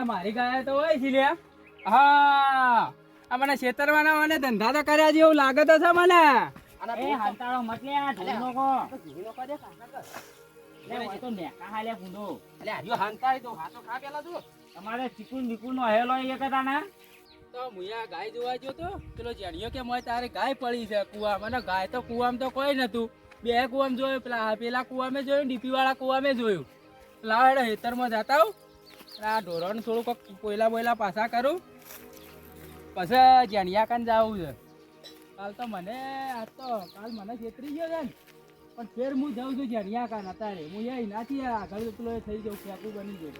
મારી ગાય તો હોય છે લ્યા. હા મને છેતરવાના મને ધંધા તો કર્યા જેવું લાગે તો છે મને. હાલતાળો મત લે આ ઢોલનો કો તો નેકા હાલે ગુંડો એટલે હજુ હાંતાય તો હાથો ખા પેલા તું. તમારે ચીકુન બીકુન નો હેલો એ કહેતા ના તો મુયા ગાય જોવા ગયો તો પેલો જાણ્યો કે મોય તારે ગાય પડી છે કુવા. મને ગાય તો કુવામાં તો કોઈ નતું. બે કુવામાં જોયું, પેલા કુવામાં જોયું, ડીપી વાળા કુવામાં જોયું. લાવ હેડો હેતરમાં જતા આવું. આ ઢોરોને થોડુંક કોયલા બોયલા પાછા કરું પછી જાણ્યા કાન જવું છે. કાલ તો મને કાલ મને છેતરી ગયો છે ને, પણ ફેર હું જાઉં છું જાણ્યા કાન. અત્યારે હું એ નાથી આગળ પેલો એ થઈ જાઉં ફેંકું બની ગયું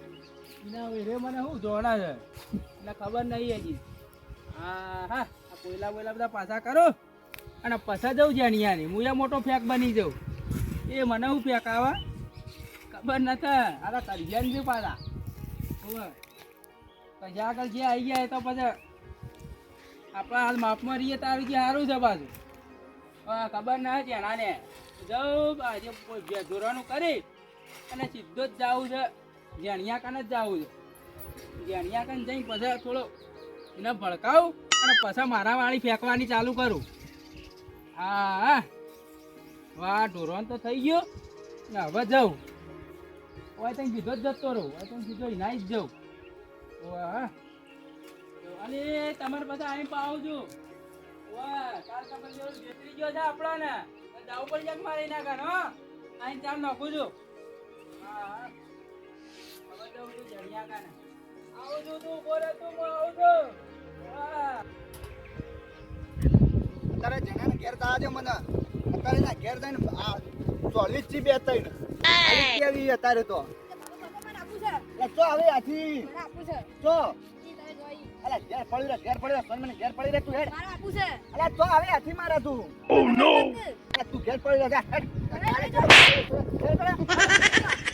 એના રે મને શું જોણા છે એટલે ખબર નહીં હજી. હા આ કોયલા બોયલા બધા પાછા કરો અને પાછા જવું જાણ્યાની. હું એ મોટો ફેંક બની જાઉં. એ મને શું ફેંક આવા ખબર નથી. આ કરજ્યા છે પાછા પછી આગળ જે આવી ગયા તો પછી આપણા હાલ માપમાં રહીએ તો આવી ગયા સારું છે પાછું. ખબર ના છે નાને જવું આજે ધોરણું કરી અને સીધો જ જવું છે જાણ્યા કાન જ જવું છે. જાણ્યા કાન જઈને પછી થોડો એને ભડકાવું અને પછી મારા વાળી ફેંકવાની ચાલુ કરું. હા વાહ ઢોરણ તો થઈ ગયો ને હવે જવું હોય તો સીધો જ જતો રહું. હોય તો સીધો નાઈ જ જવું. અને તમારે બધા અહીં પાવું છું. કાલ તમે બેતરી ગયો છે આપણને જવું પડી જાય મારે ના કાન. અહીં ચાલ નાખું છું. હા હવે જવું છું જડિયા કાને. આવું છું તું બોલે તું આવું છું. અત્યારે જેના ઘેર તાજે મને અત્યારે ના ઘેર જઈને આ 40 થી 2 3 કેવી અત્યારે તો ચો હવે આથી ચો અલા ઘેર પડી રે મને ઘેર પડી રે તું હેડ અલા ચો હવે આથી મારા તું ઓ નો તું ઘેર પડી રે હેડ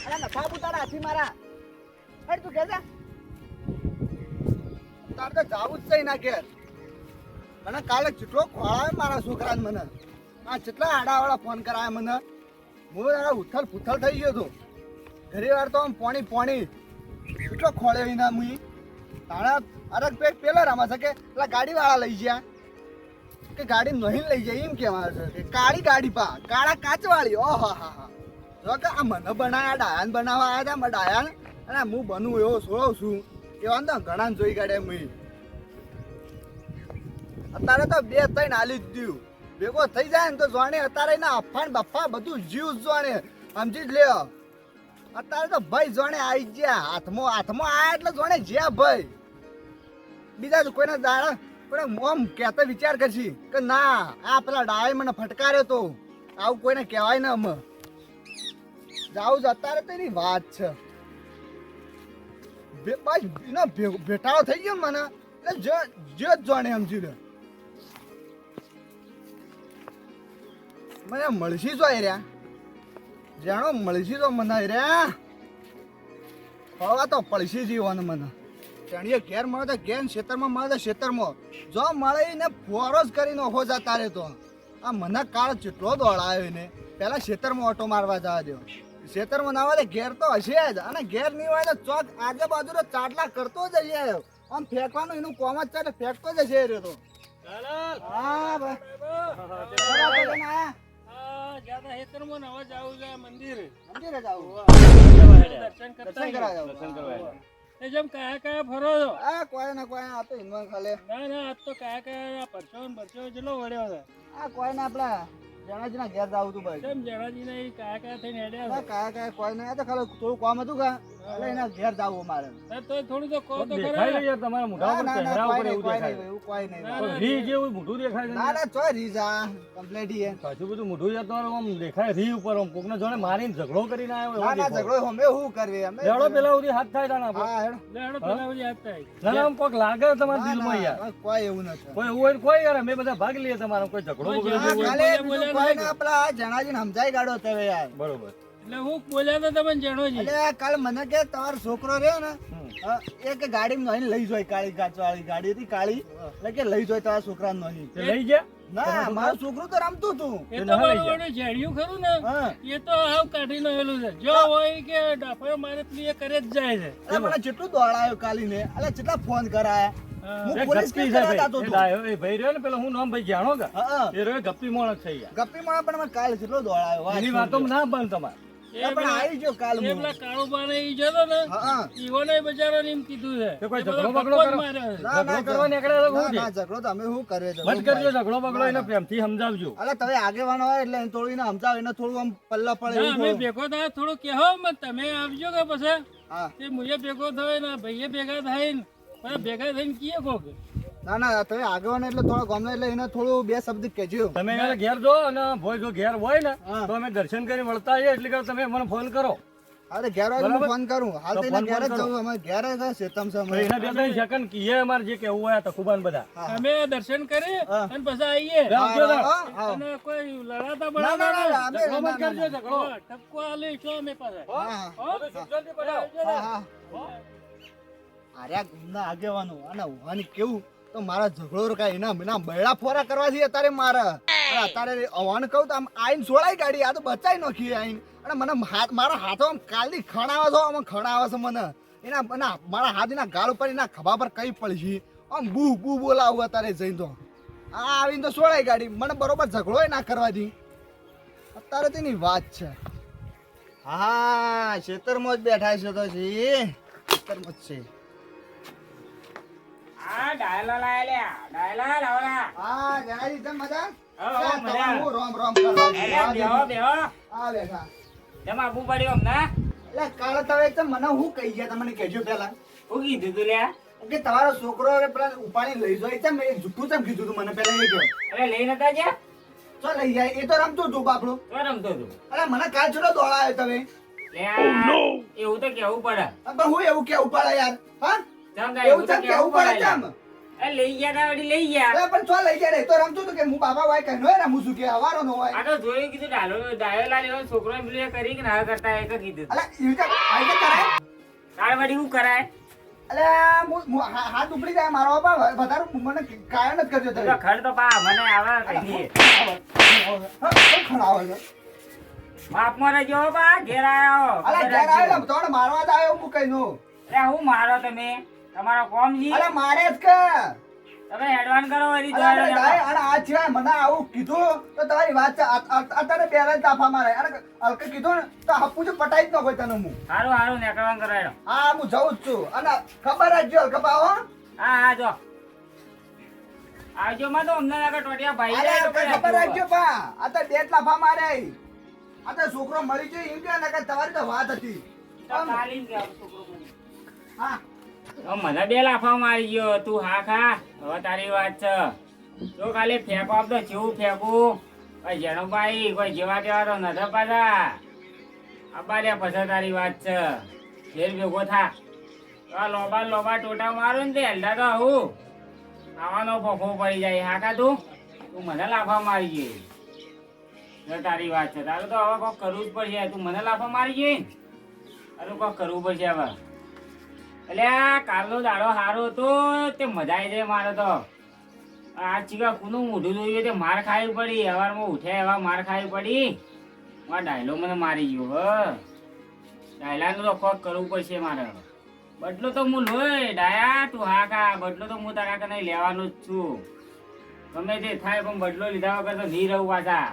અલા ના બાબુ તારા આથી મારા હેડ તું ઘેર જા. તાર તો જાવું જ છે ના ઘેર. મને કાલે ચીટલો ખોળાવે મારા છોકરાને. મને આ કેટલા આડાવાળા ફોન કરાવે મને. હું ઉથલ પુથલ થઈ ગયો હતો. ઘણી વાર તો આમ પોણી કેટલો ખોળે વિના મુઈ તાણા અરગ પેલા રમા છે કે પેલા ગાડી વાળા લઈ ગયા કે ગાડી નહીં લઈ જાય એમ કેવા છે કે કાળી ગાડી કાળા કાચ વાળી. ઓહો હા જો કે આ મને બનાવ્યા ડાયાને બનાવવા આવ્યા હતા ડાયાને અને હું બનું એવો સોળો છું એવા તો ઘણા જોઈ કાઢે મુઈ. અત્યારે તો 2 3 હાલી જ દઉં ભેગો થઈ જાય ને તો જોણે અત્યારે એના અફાણ બફા બધું જીવ જોણે સમજી જ લે. અત્યારે તો ભાઈ જોણે આવી ગયા હાથમાં આયા એટલે જોણે જ્યાં ભાઈ બીજા તો કોઈના દાડા પણ મોમ કહેતા વિચાર કરશી કે ના આ પેલા ડાય મને ફટકાર્યો તો આવું કોઈને કહેવાય ને અમે જાવું જ અત્યારે તો એની વાત છે. એનો ભેટાળો થઈ ગયો મને એટલે જે જોણે સમજી લે. મને મળશી જો રહ્યા જાણો મળશી તો મને રહ્યા ફળવા તો પડશી જીવવાનું મને. ચણીએ ઘેર મળે તો ઘેર ખેતરમાં મળે તો ખેતરમાં જો મળે ને ફોરો જ કરીને ઓહો જતા રહે. તો આ મને કાળ જેટલો દોડાયો ને પેલા ખેતરમાં ઓટો મારવા જવા દો. ખેતરમાં ના હોય ઘેર તો હશે જ અને ઘેર નહીં હોય તો ચોક આજુબાજુ ચાટલા કરતો જ હશે. આમ ફેંકવાનું એનું કોમ જ છે ફેંકતો જ હશે રહ્યો તો. હા ભાઈ મંદિરે દર્શન કરવા જેમ કયા ફરો છો? કોઈ ના કોઈ આ તો હિન્દુ ખાલે ના આજ તો કયા પરચો જેટલો વળ્યો છે. આ કોઈ ના આપડા જણાજી ના ઘેર જાવ તું ભાઈ. કેમ જણાજી ને કયા થઈને હેડ્યા? કયા કોઈ નહીં. આ તો ખાલી થોડું કામ હતું કા એટલે એના ઘેર જાવું મારે. તો થોડું તો કહો તો દેખાય યાર તમારા મોઢા ઉપર ચહેરા ઉપર એવું દેખાય. એવું કોઈ નહીં. રી જેવું મોઢું દેખાય છે. ના ચોય રી જા કમ્પ્લીટ હે. કાચું બધું મોઢું યાર તમારું આમ દેખાય રી ઉપર આમ કોકને જોડે મારીને ઝઘડો કરીને આવ્યો. ના ઝઘડો અમે શું કરવી અમે. લેડો પેલા ઉધી હાથ થાય તાના. હા હેડો લેડો પેલા ઉધી હાથ થાય. ના આમ કોક લાગે તમારા દિલમાં યાર. કોઈ એવું નથી. કોઈ એવું હોય કોઈ યાર અમે બધા ભાગ લઈએ તમારો કોઈ ઝઘડો ખાલે કોઈ ના આપલા જણાજીને સમજાઈ ગાડો તવે યાર. બરોબર. એટલે હું બોલ્યા તો તમે જણોજી. એટલે કાલ મને કે તમારો છોકરો રહ્યો ને એ કે ગાડીમાં નહીં લઈ જાય કાળી કાચવાળી ગાડી હતી કાળી એટલે કે લઈ જાય તારા છોકરાને નહીં તે લઈ ગયા ના મારું છોકરું તો રમતું હતું એ તો બરોબર જેડિયું ખરું ને હા એ તો હાવ કાઢી નહેલું છે જો હોય કે ડાફાયો મારે પેલી એ કરે જ જાય છે અરે મને જેટલું દોડાયો કાલીને અરે કેટલા ફોન કરાયા હા. હું એ પોલીસ ગપ્પી કેસ છે કરાવતા ભાઈ. હતો એ ડાયો એ ભાઈ રહ્યો ને પેલો હું નામ ભાઈ જાણો કે હા એ રહ્યો ગપ્પી માણસ થઈ ગયા ગપ્પી માં પણ મને કાલ જેટલો દોડાયો વાત એની વાતો ના બંધ તમારે એ પણ આવી ગયો કાલ એ હું પેલા કાળુબાને ઈ જતો ને હા ઈવોને બચારાને એમ કીધું છે તે કોઈ એ બધો ઝઘડો બગડો ધક્કો જ કરો? માર્યો છે. ના, ઝઘડો કરવા નીકળ્યા તો ના શું છે? ના ઝઘડો તો અમે શું કર્યો મત કરજો ઝઘડો બગડો એને પ્રેમથી સમજાવજો અલે તમે આગેવાનો હોય એટલે એને થોડું એને સમજાવ એને થોડું આમ પલ્લા પડે ના, એવું અમે થોડું. ભેગો થાય થોડું કહેવો મત તમે આવજો કે પછી હા તે મુએ ભેગો થયો ને ભાઈએ ભેગા થાય ને બધા ભેગા થઈને કીએ કોક ના ના તમે આગેવાનો એટલે થોડો ગમે એટલે એને થોડું બે શબ્દ કહેજો તમે એને ઘેર જો અને ભોય જો ઘેર હોય ને હા. તો અમે દર્શન કરી મળતા આવીએ એટલે કે તમે મને ફોન કરો અરે ઘેર હોય તો હું બરાબર. ફોન કરું હાલ તો તો ફોન ઘેર જ કરો. જવું અમે ઘેર જ હશે તમ તો એના બે ત્રણ સેકન્ડ કીએ અમારે જે કહેવું હોય આ તખુબાન બધા અમે દર્શન કરી હા. અને પછી આવીએ આવજો તાર. અને કોઈ લડાતા ના ના બડાતા ના અમે ઝઘડો મત કરજો ઝઘડો હા, ટપકો આલી છો અમે પાસે હા બધું સુખ શાંતિ પડાવો. હા અરે આ ગુમના આગેવાનો અને ઉહાની કેવું તો મારા ઝઘડો કાંઈ એના બૈડા ફોરા કરવાથી અત્યારે મારા અને અત્યારે અવાને કહું તો આમ આઈને છોડાય ગાડી આ તો બચાઈ નાખી આઈને અને મને મારા હાથો આમ કાલની ખણાવે છો આમ ખણાવે છે મને એના મારા હાથ એના ગાળ ઉપર એના ખભા પર કઈ પડી છે આમ બુ બુ બોલાવું અત્યારે જઈને તો આ આવીને તો છોડાય ગાડી મને બરોબર ઝઘડો ના કરવાથી અત્યારે તેની વાત છે હા ખેતરમાં જ બેઠા છે તો છે ખેતરમાં જ છે આ ડાયલા લાયા લ્યા ડાયલા લાવલા હા જણાવી તમ મજા હા, હા, મજા. તમારે હું રોમ રોમ કરવા બેહો બેહો આ બેઠા તેમ આપવું પડ્યું અમને એટલે કાલે તમે એકદમ મને હું કહી ગયા તમને કહેજો પેલા શું કીધું તું લ્યા કે તમારો છોકરો હવે પેલા ઉપાડી લઈ જાય એકદમ એ જુઠ્ઠું ચમ કીધું તું મને પેલા એ કહો અરે લઈ નતા ગયા ચો લઈ જાય એ તો રમતો હતું બાપડો તો રમતો તું અરે મને કાલ છોડો દોડાયો તમે લ્યા, એવું તો કેવું પડે પણ હું એવું કેવું પડે યાર હા ચમ તારે એવું ચમ કેવું પડે ચમ એ લઈ ગયા તા વળી લઈ ગયા અરે પણ ચો લઈ જાય એ તો રમતું હતું કે હું બાબા વાય કઈ નો રમું છું કે હવારો નો હોય આ તો જોયું કીધું ડાયો લાલ્યો છોકરો એમ પેલું એ કરી કે ના કરતા એ કીધું અલે એવી રીતે આવી રીતે કરાય તારે વળી શું કરાય અલે હાથ ઉપડી જાય મારો બાપા વધારે મને કાયમ જ કરજો તું તમે તો ખડ તો પા મને આવે કઈ ખરાવે છે બાપમાં રહેજો હો બા ઘેર આયો અલે ઘેર આવ્યો ને તોડ મારવા જ આવ્યો હું કઈ નું અરે હું મારો તમે તમારો કોમ જી અલે મારે જ કે તમે એડવાન્સ કરો વળી અલે આપણે ગાય અને આ સિવાય મને આવું કીધું તો તમારી વાત છે અત્યારે બેરે તાફા મારે અને હલકે કીધું ને તો હપ્પુ જ પટાઈ જ ન કોઈ તને હું સારું સારું નેકળવાનું કરાયો હા હું જઉં જ છું અને ખબર રાખજો હલકે પાવો હા હા જો આવજો માં તો અમને આગળ ટોટિયા ભાઈ અરે જાય તો હલકે કઈ ખબર રાખજો આપજો. પા આ તો બે તાફા મારે આ તો છોકરો મળી ગયો એમ કે નકર તમારી તો વાત હતી તો ખાલી જ ગયા છોકરો મને. હા હવે મને બે લાફા મારી ગયો તું હા ખા હવે તારી વાત છે તો ખાલી ફેંકો આપતો જેવું ફેંકું કોઈ જણભાઈ કોઈ જેવા તેવા તો નજર પાછા અબાલ્યા પછી તારી વાત છે ફેર ભેગો થા તો આ લોબા લોબા ટોટા મારું ને તે હેલ્ડા તો હું આવાનો ફોફો પડી જાય હા કા તું મને લાફા મારી ગઈ જો તારી વાત છે તારે તો હવે કોક કરવું જ પડશે તું મને લાફા મારી ગઈ ને અરે કોક કરવું પડશે હવે એટલે આ કાલનો દાડો સારો હતો તે મજા આવી જાય મારે તો આ ચીકા કુનું મોઢું જોયું તે માર ખાવી પડી સવારમાં ઉઠ્યા એવા માર ખાવી પડી મારા ડાયલો મને મારી ગયો હ ડાયલાનું તો કોક કરવું પડશે મારે બદલો તો હું લોય ડાયા તું હા ખા બદલો તો હું તારા કને લેવાનું જ છું ગમે તે થાય પણ બદલો લીધા વગર તો નહીં રહું પાછા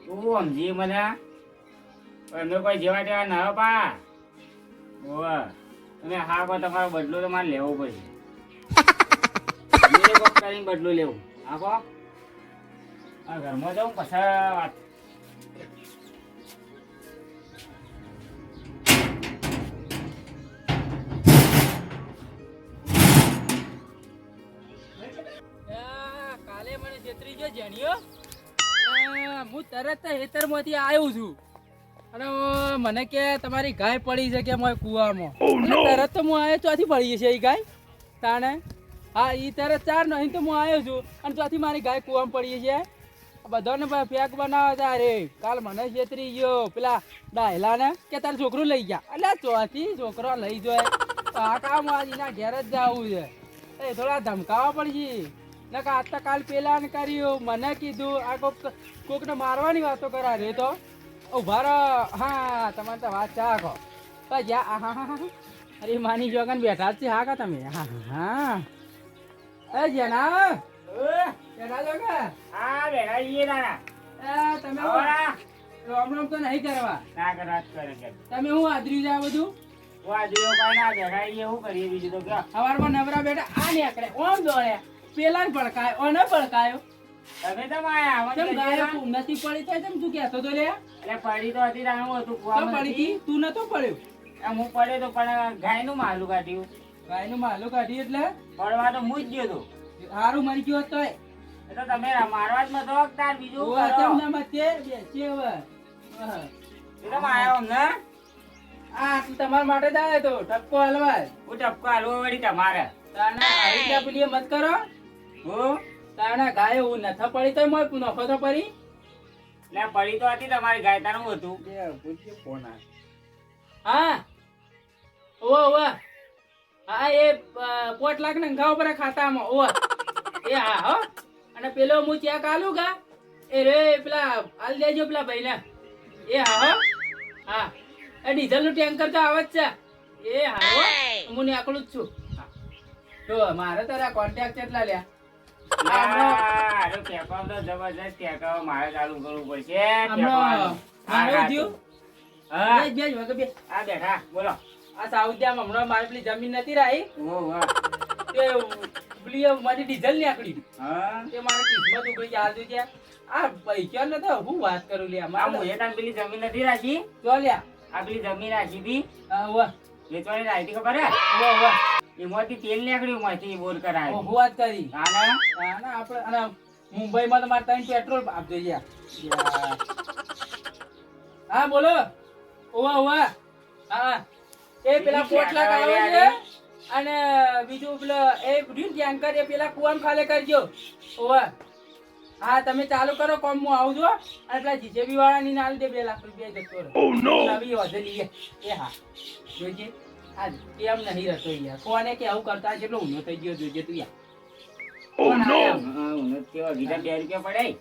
તું સમજી મને એમને કોઈ જેવા તેવા ન પા ઓવે તમે હા કો તમારો બદલો તો મારે લેવો પડશે મેં કોક કરીને બદલો લેવું હા કો આ ઘરમાં જાઉં પછી વાત કાલે મને છેતરી ગયો જાણ્યો હું તરત હેતરમાંથી આવ્યો છું અને મને કે તમારી ગાય પડી છે કે મોય કુવામાં તરત તો હું આવ્યો ચોથી પડી છે એ ગાય તાણે હા એ તરત ચાર નહીં તો હું આવ્યો છું અને ચોથી મારી ગાય કુવામાં પડી છે બધાને પેક બનાવે છે અરે કાલ મને છેતરી ગયો પેલા ડાયલા ને કે તારું છોકરું લઈ ગયા એટલે ચોથી છોકરો લઈ જાય કાકા મારીના ઘેર જ જાવું છે એ થોડા ધમકાવા પડશે નકા આજ તો કાલ પેલા ને કર્યું મને કીધું આ કોકને મારવાની વાતો કરા રે તો ઉભા રહો હા તમારે તો વાત ચાખો હા હા અરે માની જોગન બેઠા જ છે હા કા તમે હા હા એ જેના બેઠા છો કે હા બેટા ઈએ દાદા તમે આવરા રોમ રોમ તો નહીં કરવા ના કરાત કરે કે તમે હું આદર્યું છે આ બધું વાજીઓ કઈ ના બેટા ઈએ શું કરીએ બીજું તો કે સવારમાં નવરા બેઠા આ નીકળે ઓમ દોડ્યા પેલા ને ભડકાયો ઓને ભડકાયો તમે તો માયા આવન કેમ ગાય નથી પડી તો તેમ તું કહેતો તો લે એટલે પડી તો હતી તાણ હું હતું તો કુવામાં પડી હતી તું નતો પડ્યો એમ હું પડ્યો તો પણ ગાય નું માલું કાઢ્યું ગાયનું માલું કાઢી એટલે પડવા તો હું જ ગયો તો હારું મરી ગયો તોય એ તો તમે મારવા જ મતો તાર બીજું ઓ શું કરો? અચમ ના મતે બેસી હવે હા. એ તો માયા અમને આ તું તમારા માટે જ આવ્યો તો ટપકો હલવા હું ટપકો હાલવો વળી તમારે તાના આવી રીતના પેલી મત કરો હું તાના ગાય હું નથ પડી તો મોય નખો તો પડી એટલે પડી તો હતી તમારી ગાય તારું હતું હા ઓ હા એ 5 લાખ ને ઘાવ પર ખાતામાં ઓ એ હા હો અને પેલો હું ચેક આલું ગા એ રે પેલા આલ દેજો પેલા ભાઈને એ હા હો હા એ ડીઝલ નું ટેન્કર તો આવે જ છે એ હા હો હું નીકળું જ છું તો મારે તારા કોન્ટેક્ટ કેટલા લ્યા અરે ટેકાવ તો જબરજસ્ત ટેકાવ મારે ચાલુ કરવું પડશે હમણાં મારું થયું હા બેસ બેસ વગર બેસ. આ બેઠા બોલો આ સાઉથિયામાં હમણાં મારી પેલી જમીન નથી રહી ઓ વાહ તે પેલી મારી ડીઝલ નીકળી હા તે મારે કિસ્મત ઉગડી ચાલતું છે આ પૈસા નતો હું વાત કરું લ્યા આ મારે મુએ તાન પેલી જમીન નથી રાખી જો લ્યા આ પેલી જમીન રાખી હતી હા વાહ વેચવાની રાખી ખબર હે વાહ વાહ એમાંથી તેલ નીકળ્યું માંથી બોર કરાય હું વાત કરી આના ના આપણે અને મુંબઈમાં તો મારે ત્રણ પેટ્રોલ આપજો યાર હા બોલો ઓવા ઓવા હા એ પેલા પોટલા આવે છે અને બીજું પેલો એ રીન ટેન્કર એ પેલા કુવામ ખાલે કરજો ઓવા હા તમે ચાલુ કરો કોમ હું આવું છું અને પેલા જીજેબી વાળા ની નાલ દે 2 લાખ રૂપિયા જતો રહે નવી વધેલી એ હા જોઈજે આ કેમ નહીં રહેતો યાર કોને કે આવું કરતા જેટલો ઊંધો થઈ ગયો જોઈજે તું યાર કોણ આયા? હા ઉન્નત કેવા ગીધા 2 રૂપિયા પડાય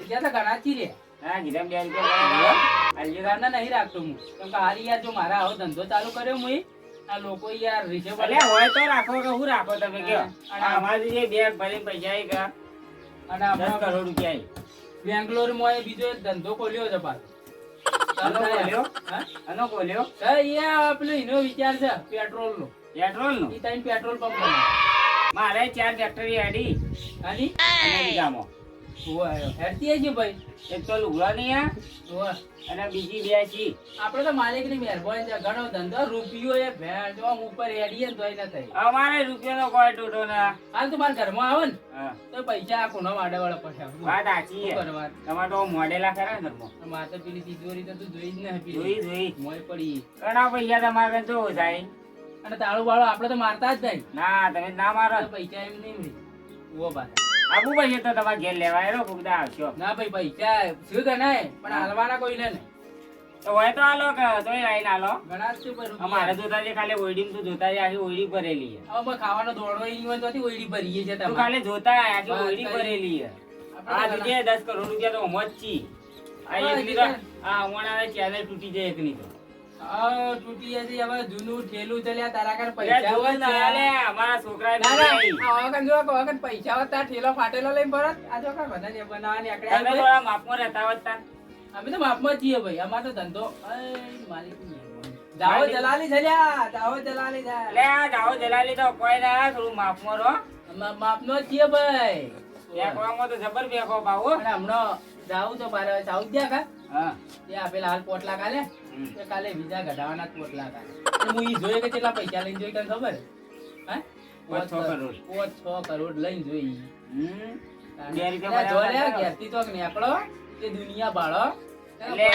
ત્યાં તો ઘણા જ રે હા ગીધા 2 રૂપિયા પડાય અલજીગારના નહીં રાખતો હું કેમ કે હારી યાર જો મારા આવો ધંધો ચાલુ કર્યો હું આ લોકો યાર રીઝે અલે હોય તો રાખો કે હું રાખો તમે કયો અમારે જે બેગ ભરીને પૈસા આવી ગયા અને 10 કરોડ રૂપિયા આવી. બેંગ્લોર માં એ બીજો એક ધંધો ખોલ્યો છે પાછો આનો ખોલ્યો? હા આનો ખોલ્યો એ પેલો એનો વિચાર છે પેટ્રોલ નો પેટ્રોલ નો એ ત્રણ પેટ્રોલ પંપ બનાવે મારે 4 ફેક્ટરી હેડી હાલી અમેરિકામાં હેરતી છે ભાઈ એક તો લુગડાની આ ઓય. અને બીજી 2 છી આપણે તો માલિક ની મહેરબાની છે ઘણો ધંધો રૂપિયો એ ભેણ જો આમ ઉપર હેડીએ ને તોય ના થાય અમારે રૂપિયાનો કોઈ ટૂટો ના હાલ તો મારા ઘરમાં આવે ને હા તો પૈસા ખૂનો માડે વાળો પૈસા વાત સાચી છે કરવા તમારે તો મોડેલા ખરા ને ઘરમાં મારે તો પેલી તિજોરી તો તું જોઈ જ ને જોઈ જોઈ મોય પડી ઘણા પૈસા તમારે કન શું થાય અને તાળું વાળો આપણે તો મારતા જ નહીં ના તમે ના મારો તો પૈસા એમ નહીં મળી ઓ બાત આબુ પૈસા તો તમારે ઘેર લેવા એનો ફૂગદા આવશો ના ભાઈ પૈસા શું ગણાય પણ હાલવાના કોઈ ને નહીં તો હોય તો આલો કે તોય લાઈન આલો ઘણા જ છે પણ અમારે જોતા છે ખાલી ઓઈડી તો જોતા છે આખી ઓઈડી ભરેલી છે હવે ખાવાનો દોડો ઈ હોય તો ઓઈડી ભરીએ છે તું તમે ખાલી જોતા આખી વાત ઓઈડી કરી. ભરેલી છે આ આપણે દીધે 10 કરોડ રૂપિયા તો મોજ છી આ હા, એકની તો દીધે. આ હમણાં ચેનલ તૂટી જાય એકની તો આ તૂટી જશે હવે જૂનું ઠેલું ચાલ્યા તારા કર એટલે પૈસા જોવું હોય ના છે. હાલે, અમારા છોકરાએ ના ના નહીં. આ વખત જો આ વખત પૈસા હોય તાર ઠેલો ફાટેલો લઈને ભરત આ જો કાંઈ બધા જે બનાવવાની આકડે તમે થોડા માપમાં રહેતા હોત તાર. અમે તો માપમાં જ છીએ ભાઈ અમાર તો ધંધો માલિક જાઓ દલાલી થયા જાઓ દલાલી એટલે થયા આ જાઓ જલાલી તો કોઈ ના થોડું માપમાં રહો માપનો જ છીએ ભાઈ ફેંકવામાં તો જબર ફેંકો પાહો. અને હમણાં જાવું તો બારે સાઉથ ગયા કા હા તે આપેલા હાલ પોટલા કાલે હમ. તે કાલે બીજા ગઢાવાના જ પોટલા કાલે તો હું ઈ જોઈ કે કેટલા પૈસા લઈને જોઈ તને ખબર હે 5-6 કરોડ. 5-6 કરોડ લઈને જોઈ હમ. બે રીતે એટલે જો લે, બનાવવા ઘેરથી તો નીકળો તે દુનિયા બાળો એટલે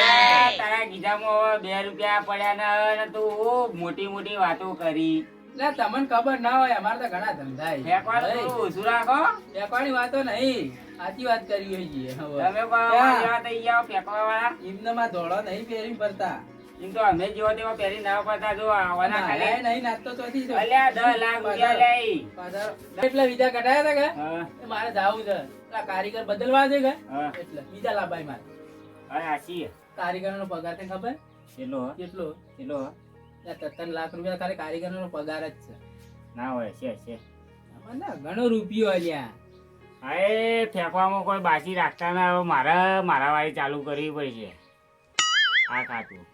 તારા ગીધામાં 2 રૂપિયા પડ્યા ને તું મોટી મોટી વાતો કરી. એટલે તમને ખબર ના હોય અમારે તો ઘણા ધંધા છે. ફેંકવાનું ભાઈ, થોડું ઓછું રાખો. ફેંકવાની વાતો નહીં સાચી વાત કરી હોય છીએ હવે. તમે પણ અમારા જેવા થઈ ગયા ફેંકવા વાળા. એમને માં ધોળો નહીં પહેરી ફરતા એમ તો અમે જેવો તેવો પહેરી ના પડતા જો આવવાના ના, ખાલી નહીં નાચતો ચોથી છે. અલ્યા 10 લાખ રૂપિયા લઈ પાછા એટલા બીજા કઢાયા હતા કે હા એ મારે જાવું છે પેલા કારીગર બદલવા છે કે હા એટલે બીજા લાભાય મારે અરે આશી કારીગરનો પગાર તને ખબર કેટલો કેટલો કેટલો 3 લાખ રૂપિયા ખાલી કારીગરનો પગાર જ છે ના હોય છે આમાં ના ઘણો રૂપિયો અલ્યા અરે ફેંકવામાં કોઈ બાકી રાખતા ના હવે મારા વાળી ચાલુ કરવી પડશે આ ખાતું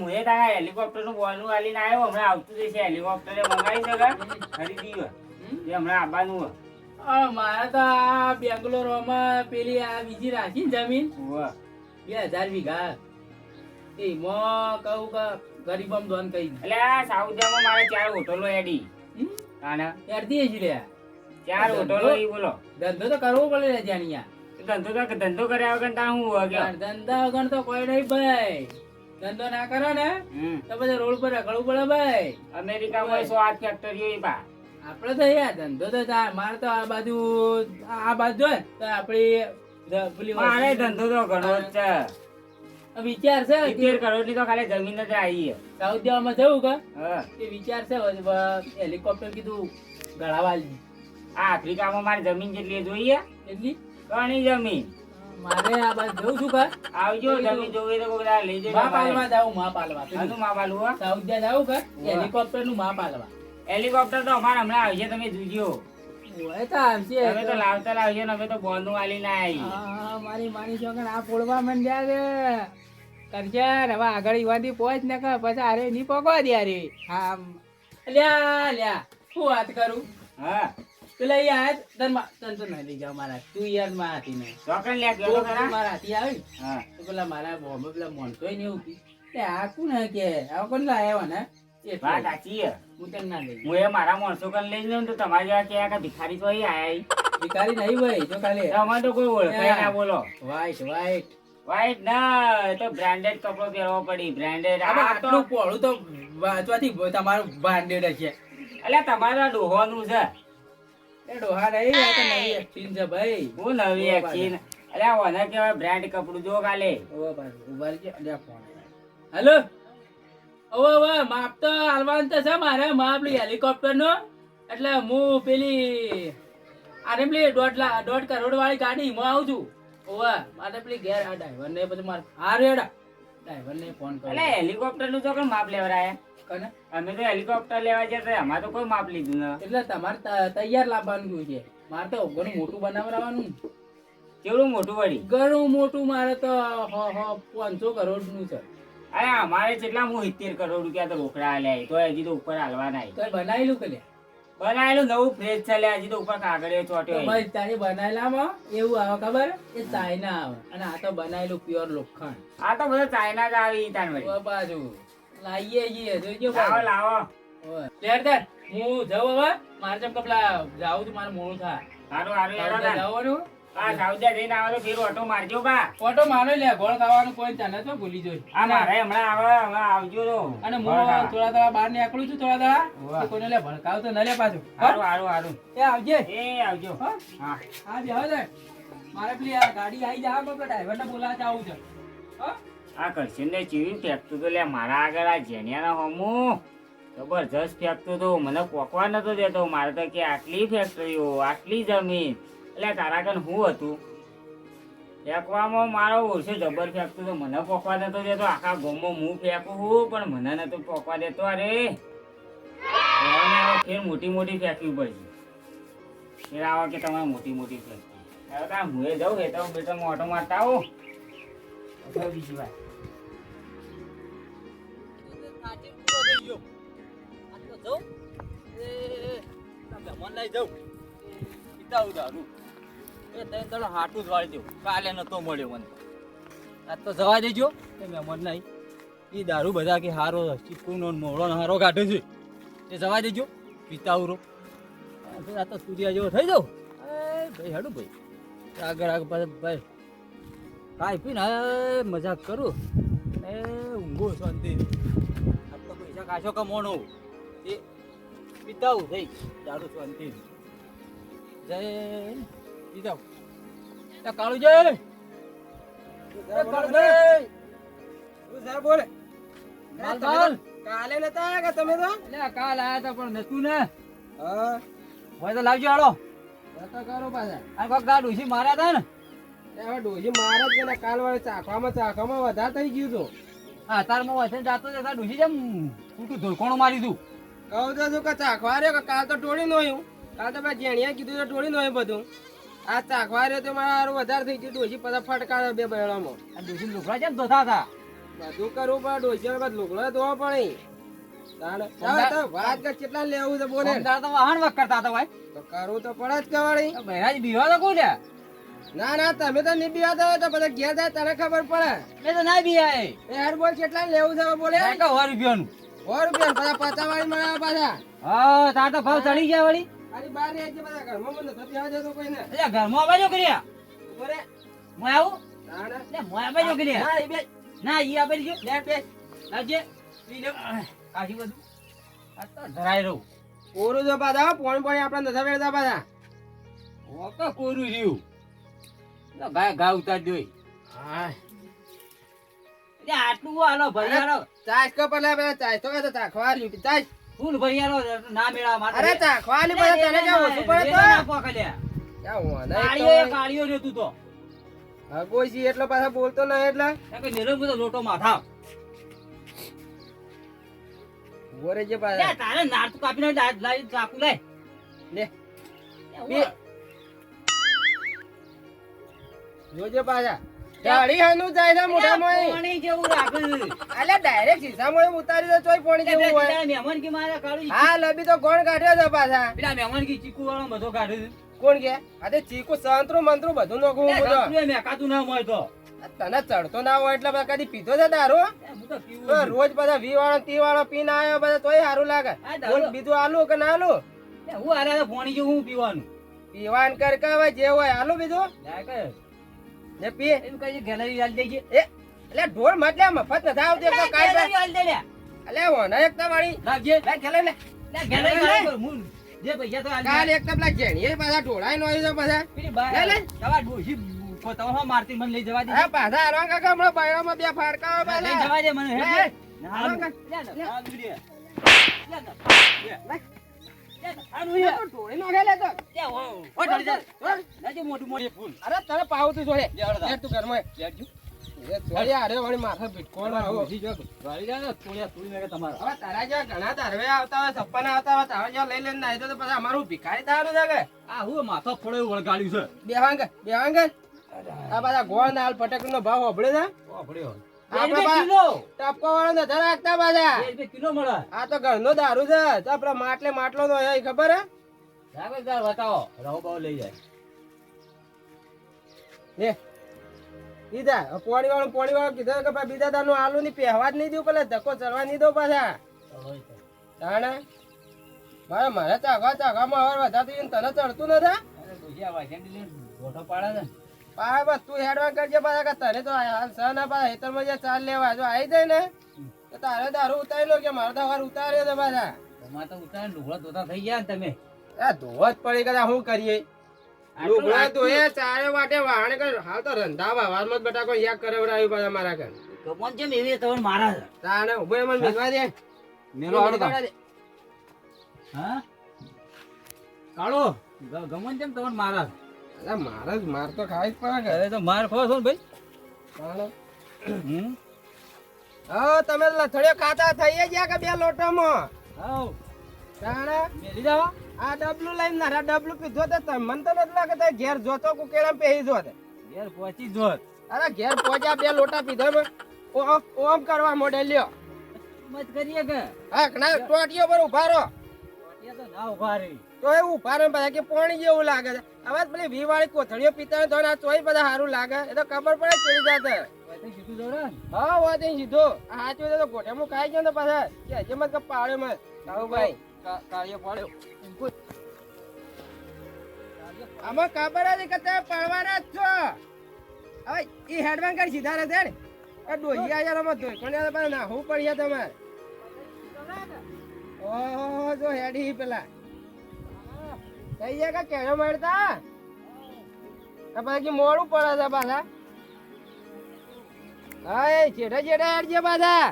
મુએ તારા હેલિકોપ્ટર નું બોલનું આલીને આવ્યો હમણાં આવતું જશે હેલિકોપ્ટરે મંગાવી શકે ખરીદી હોય એ હમણાં આવવાનું મારે તો આ બેંગ્લોરમાં પેલી આ બીજી રાખી ને જમીન હોય 2000 વીઘા એમાં કહું કે ગરીબમ દોન કહી એટલે આ સાઉથમાં મારે 4 હોટલો એડી તાને યારથી જ લે 4 હોટલો ઈ બોલો ધંધો તો કરવો પડે ને જાણ્યા ધંધો કર્યા વગર તાણ હું હોય ગયો ધંધા વગર તો કોઈ નહીં ભાઈ ધંધો ના કરો ને તો પછી રોડ પર રખડવું પડે ભાઈ અમેરિકામાં 108 ફેક્ટરીઓ ઈ બા આપડે તો યાર ધંધો તો મારે તો આ બાજુ જો તો આપડી મારે ધંધો તો ઘણો જ છે વિચાર છે 70 કરોડની તો ખાલી જમીન જ આવી સાઉથ દેવામાં જવું કે હા એ વિચાર છે હેલિકોપ્ટર કીધું ગળાવાલી આ આફ્રિકામાં મારી જમીન જેટલી જોઈએ એટલી ઘણી જમીન મારે આ બાજુ જવું છું કે આવજો જમીન જોવી તો કોઈ દાડો લઈ જજો માં પાલવા જાવું માં પાલવા આનું માં પાલું હો સાઉથ દે જાવું કે હેલિકોપ્ટર નું માં પાલવા હેલિકોપ્ટર તો અમારે હમણાં આવશે તમે જોજો ઓય તો આવશે તમે તો લાવતા લાવજો ને અમે તો બોલનું આલી ના આવી મારી માની છોકરા આ ફોડવા મંડ્યા છે કરજર હવે આગળ ઈવાથી પહોંચ ને કે પછી અરે ની પગવા દે અરે આમ લ્યા શું વાત કરું હા પેલા યાર તન તો નહીં લઈ જાવ મારા તું યાર માં હતી ને ચોકન લે ગયો તો ખરા મારા હાથી આવી હા તો પેલા મારા બોમ્બે પેલા મોનતોય ને એવું કે આ કોણ હે કે આ કોણ લાવ્યો ને વાત સાચી હે હું તને ના લઈ હું એ મારા માણસો કન લઈ જાઉં તો તમારે જેવા કે આ ભિખારી તો અહીં આયા ભિખારી નહીં ભાઈ જો ખાલી અમારે તો કોઈ ઓળખાય ના બોલો વ્હાઈટ વાઈટ ના એ તો બ્રાન્ડેડ કપડો પહેરવો પડી બ્રાન્ડેડ આ તો આટલું પોળું તો વાંચવાથી તમારું બ્રાન્ડેડ હશે એટલે તમારા ડોહોનું છે એ ડોહા નહીં આ તો નવી એક્સચેન્જ છે ભાઈ હું નવી એક્ચીન એટલે ઓને કહેવાય બ્રાન્ડ કપડું જો કાલે ઉભા રહેજે અલ્યા ફોન હેલો ઓવે માપ તો હાલવાનું તો છે મારે માપ લી હેલિકોપ્ટર નો એટલે હું પેલી આને પેલી 1.5 કરોડ વાળી ગાડી હું આવું છું ઓવે મારે પેલી ઘેર આ ડ્રાઈવર ને પછી મારે હા રેડા ડ્રાઈવર ને ફોન કરો એટલે હેલિકોપ્ટર નું તો કોઈ માપ લેવરાય કને અમે તો હેલિકોપ્ટર લેવા જતા અમારે તો કોઈ માપ લીધું ન એટલે તમારે તૈયાર લાવવાનું ગયું છે મારે તો ઘણું મોટું બનાવવાનું કેવડું મોટું વળી ઘણું મોટું મારે તો 500 કરોડ નું છે અરે અમારે કેટલા હું 70 કરોડ રૂપિયા તો રોકડા આલ્યા તો હજી તો ઉપર હાલવા નહીં તો બનાવેલું કે બનાવેલું નવું ફ્રેજ છે લે હજી તો ઉપર કાગળિયો ચોટ્યો હોય. ભાઈ તારી બનાવેલામાં એવું આવે ખબર એ ચાઇના આવે અને આ તો બનાવેલું પ્યોર લોખંડ આ તો બધો ચાઇના જ આવી તાન વળી બાજુ લાવીએ છીએ જોજો લાવો લાવો લેટ દે હું જાઉં હવે મારે જેમ કપલા જાઉં છું મારે મોડું થાય હારું હારું હેડો તાન. જવાનું આ સાઉદિયા જઈને આવે તો ફેર ઓટો મારજો બા ફોટો મારો લે ગોળ ખાવાનું કોઈ તને તો ભૂલી જોઈ આ મારે હમણાં આવે હમણાં આવજો તો અને હું થોડા બહાર નીકળું છું થોડા કોઈને લે ભડકાવ તો ન લે પાછું હારું હારું હારું એ આવજે એ આવજો હા હા હા જાવ દે મારે પેલી આ ગાડી આવી જા તો ડ્રાઈવર ને બોલાવા આવું છે હા આ કરશન ને ચીવી ફેંકતું તો લે મારા આગળ આ જેનિયાના હોમું જબરજસ્ત ફેંકતું તો મને પોકવા નતો દેતો મારે તો કે આટલી ફેક્ટરીઓ આટલી જમીન એટલે તારા કન હું હતું ફેંકવામાં મારો ઓછો જબર ફેંકતું તો મને પોકવા નતો દેતો આખા ગામમાં હું ફેંકું હું પણ મને નતો પોકવા દેતો અરે ફેર મોટી મોટી ફેંકવી પડશે ફેર આવા કે તમારે મોટી મોટી ફેંકવી હવે તાર હું જાઉં એ તો બેટા મોટો મારતા આવું બીજી વાત હાટું જ વાળી દઉં કાલે નતો મળ્યો મને આજ તો જવા દેજો એ મહેમાન નહીં એ દારૂ બધા કે હારો ચીકુનો મોળો હારો કાઢે છે એ જવા દેજો પીતાવરો આ તો સૂર્યા જેવો થઈ જાવ ભાઈ હાડું ભાઈ આગળ આગળ ભાઈ કાંઈ પીને મજાક કરું એ ઊંઘો શાંતિ આ તો પૈસા કાશો કમોણો એ પીતાવું થઈ દારૂ શાંતિ જય પીતાવ કાળુ જય કાળુ જય તું સર બોલ માલ માલ કાલે નતા આયા કે તમે તો એટલે કાલ આયા તા પણ નતું ને હા હોય તો લાવજો હાલો નતા કરો પાછા આ કોક ગા ડોશી માર્યા તા ને એ હવે ડોશી મારા જ કે કાલ વાળે ચાખવામાં વધારે થઈ ગયું તો હા તારમાં વસે જાતો જતા ડોશી જેમ ખોટું ધોળકોણો મારી દઉં કહું તો શું કે ચાખવા રહ્યો કે કાલ તો ટોળી નોયું કાલ તો મેં જેણિયા કીધું તો ટોળી નોયું બધું આ ચાખવા રહ્યો તો મારા હારું વધારે થઈ ગયું ડોશી પાછા ફટકારે બે બેડામાં આ ડોશી લુકડા જેમ ધોતા હતા બધું કરવું પડે ડોશી બાદ લુગડો ધોવા પડે તાણે તો વાત કે કેટલા લેવું છે બોલે સમજાર તો વાહન વખ કરતા હતા ભાઈ તો કરવું તો પડે જ કવાળી બહેરાજ બીવા તો કોણ લ્યા ના ના તમે તો નહીં બીવાતા હોય તો બધા ઘેર જાય તને ખબર પડે મેં તો ના બીયા એ હેર બોલ કેટલા લેવું છે બોલે એ કહો 100 રૂપિયાનું 100 રૂપિયા પાછા 50 વાળી મળે પાછા હા તાર તો ભાવ ચડી ગયા વળી આની બહાર રહે છે બધા ઘરમાં મને નથી આવજો તો કોઈને એટલે ઘરમાં બાજો કર્યા બોલે મોય આવું તાણે એટલે મોય બાજો કર્યા ના એ બે ના ઈ આપે જો લે બે લાવજે કાઢી બધું આ તો ધરાઈ રહું ઓરું જો પાછા પોણી આપણે નથી વેડતા પાછા ઓકે કોરું રહ્યું તો ગાય ઘા ઉતાર જોઈ હા એટલે આટલું હાલો ભરિયારો ચાસ કો પેલા પેલા ચાસ તો કે ચાખવા લ્યું ચાસ ફૂલ ભરિયારો ના મેળા મારે અરે ચાખવા લી પછી તને કે ઓછું પડે તો ના પકડ્યા ક્યાં હોના કાળીઓ કાળીઓ રહેતું તો હગોજી એટલો પાછા બોલતો ન એટલે કે મેલો બધો લોટો માથા ઓરે જે લે પાછા તારે નાર તું કાપીને લાઈ ચાકુ લે લે બે જોજે પાછા ગાડી હાનું જાય છે મોઢામાં પાણી જેવું રાખે અલે ડાયરેક્ટ શીશામાં ઉતારી દો ચોય પાણી જેવું હોય મહેમાન કે મારે કાઢું હા લબી તો ગોળ કાઢ્યો છે પાછા પેલા મહેમાન કે ચીકુ વાળો બધો કાઢે કોણ કે આ ચીકુ સંતરું મંતરું બધું નોખું હું બધો મેકાતું ના હોય તો તને ચડતો ના હોય એટલે બધા કદી પીધો છે દારૂ હું તો પીવું તો રોજ બધા 20 વાળો 30 વાળો પીને આવ્યો બધા તોય સારું લાગે આ દારૂ- બોલ બીજું આલુ કે ના આલુ હું હારે પાણી જેવું હું પીવાનું પીવાન કર કે હવે જે હોય આલુ બીજું લે કે ને પી એમ કઈ ગેલેરી હાલ દેજે એ એટલે ઢોળ મત લે મફત નથી આવતી એક તો કાઈ ગેલેરી હાલ દે લે અલે હોના એક તો વાળી લાગજે લે ખેલે લે લે ગેલેરી હાલ કર મું જે પૈસા તો હાલ કાલ એક તો પેલા જેણીએ પાછા ઢોળાઈ નો આવ્યો છે પાછા પેલી બાર લે, લે. દવા ડોશી કોતવા મારતી મને લઈ જવા દે હા પાછા હારવા કાકા હમણાં બાયણામાં બે ફાડકા આવે લઈ પાછા જવા દે મને લે, હે લે. હાલ લે. લે હાલ દે લે આનું એ હે તો ઢોળી નો ખેલે તો લે ઓ ઢળી જા લેજે મોટું મોટું ફૂલ અરે તને પાવું તું જોડે લે હળદા. લે તું ઘરમાં લેજો એ જોડે આરે વાળી માથા ભીટકોણ આવો ડોશી જો વાળી જા ને થોડી થોડી મેં તમારા હવે તારા જેવા ઘણા તારવે આવતા હોય સપ્પાના આવતા હોય તારા જેવા લઈ લઈને નાહી તો પછી અમારું ભિખારી થવાનું છે કે આ હું માથો ફોડે વળગાડ્યું છે બેવાંગ આ બધા ગોળ નાલ ફટાકડી નો ભાવ હોભળે છે ઓ પડ્યો આપણે બે બા- કિલો ટપકો વાળો નથી રાખતા પાછા 2 કિલો મળે આ તો ઘરનો દારૂ છે તો આપડે માટલો નો હોય ખબર હે રાખો તાર બતાવો રહો બાવ લઈ જાય લે બીજા પોણી વાળો કીધું કે ભાઈ બીજા દાનું આલુ ની પહેવા જ નહીં દઉં પેલા ધક્કો ચડવા નહીં દઉં પાછા તાણે મારે ચાગવામાં હવે વધારતું ઈને તને ચડતું નથી અરે ડોશી આ વાસણ લઈને ગોઠો પાડે છે પાય બસ તું હેડવાન કરજે પાછા કે તને તો હાલ સહ ના પાછા હેતરમાં જે ચાલ લેવા જો આવી જાય ને તો તારે દારૂ ઉતારી લો કે મારે તો વાર ઉતાર્યો છે પાછા તમારે તો ઉતાર લુગડા ધોતા થઈ ગયા ને તમે આ ધોવા જ પડી કદા શું કરીએ લુગડા તો એ ચારે વાટે વાહણે કર હાલ તો રંધા વારમાં જ બટાકો યાદ કરાવડાવ્યું પાછા મારા ઘર ગમન જેમ એવી તમને મારા છે તાણે ઉભો મને મિલવા દે મેલો હાલો તા. હા કાળો ગમન જેમ તમને મારા છે અરે મારે જ માર તો ખાઈ જ પડે અરે તો માર ખો છો ને ભાઈ તાણે હમ હા તમે લથડિયો ખાતા થઈ ગયા કે બે લોટામાં આવ તાણે મેલી જાવ આ ડબલું લઈને નારા ડબલું પીધો તો તમને તો નથી લાગે તે ઘેર જોતો કુકેડા પેહી જોત ઘેર પહોંચી જોત અરે ઘેર પહોંચ્યા બે લોટા પીધો ઓમ કરવા મોડે લ્યો મત કરીએ કે હા ઘણા ટોટીઓ પર ઉભા રહો એ તો ના ઉભા રહી તો એ ઉભા રહે બધા કે પોણી જેવું લાગે છે હવે પેલી વી વાળી કોથળીઓ પીતા તો આ તોય બધા સારું લાગે એ તો ખબર પડે કેવી જાતે પછી સીધું જોડે ને હા વાત સીધો હાચું તો ગોઠેમું ખાઈ ગયો ને પાછા કે હજી મત કે પાડ્યો મત આવું ભાઈ કાર્ય પડ્યો આમાં ખબર હતી કે તમે પડવાના જ છો હવે ઈ હેડવાન કરી સીધા રહે છે ને એ ડોહી આયા રમત ધોઈ પણ યાર ના હું પડ્યા તમારે ઓહો જો હેડી પેલા થઈ જાય કે કેળો મળતા આ પછી મોડું પડે છે પાછા હા ચેઠા ચેઠા હેડજે પાછા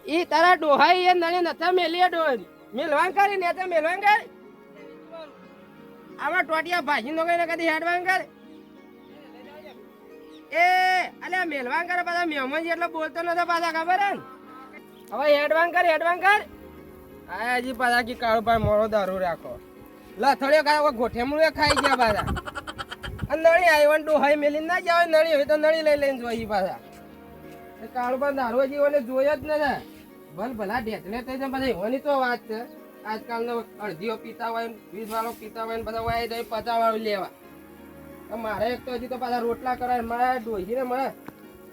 ઈ તારા ડોહાઈ એ નળી નતા મેલી ડો મેલવાન કરી ને મેલવાન કર આમાં ટોટિયા ભાજી નો કઈ કદી હેડવાન કર એ અલ્યા મેલવાન કરે પાછા મહેમાન જેટલો બોલતો નતો પાછા ખબર હે હવે હેડવાન કર આ હજી પાછા કી કાળો ભાઈ મોડો દારૂ રાખો લથડ્યો કાળો ગોઠે મુળે ખાઈ ગયા પાછા અને નળી આવ્યો ડોહાઈ મેલી ના જાવ નળી હોય તો નળી લઈને જોઈ પાછા કાળો ભાઈ દારૂ હજી ઓલે જોયો જ નથી ભલ ભલા ઢેચણે થઈ જાય બધા એવાની તો વાત છે આજકાલનો અડધીઓ પીતા હોય 20 વાળો પીતા હોય બધા વાય જાય 50 વાળો લેવા મારે એક તો હજી તો પાછા રોટલા કરાય મારા ડોહી ને મને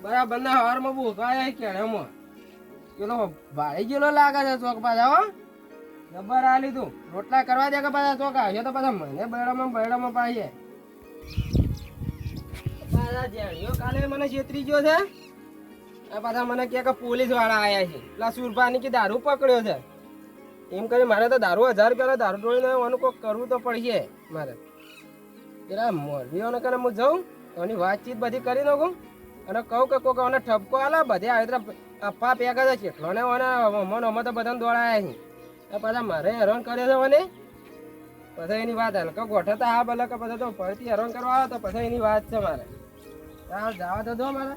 બરાબર ના હવારમાં બોકાય કેળેમાં પેલો ભાઈ ગયેલો લાગે છે ચોક પાછા હો જબર આ લીધું રોટલા કરવા દે કે પાછા ચોક આવ્યો તો પાછા મને બરડામાં પાડીએ પાછા જેણીઓ કાલે મને છેતરી ગયો છે આ પાછા મને કે પોલીસ વાળા આયા છે પેલા સુરભાની કે દારૂ પકડ્યો છે એમ કરી મારે તો દારૂ 1000 રૂપિયા દારૂ ટોળીને આનું કોઈ કરવું તો પડશે મારે પેલા મોરબીઓને કરે હું જાઉં એની વાતચીત બધી કરી નાખું અને કહું કે કોઈક મને ઠપકો આલા બધે આવી અપ્પા પેગા છે કેટલો ને અમે તો બધાને દોડાયા છે પાછા મારે હેરાન કર્યો છે મને પછી એની વાત હાલ કે ગોઠતા હા ભલે કે પછી તો ફરીથી હેરાન કરવા આવે તો પછી એની વાત છે મારે જવા તો દો મારે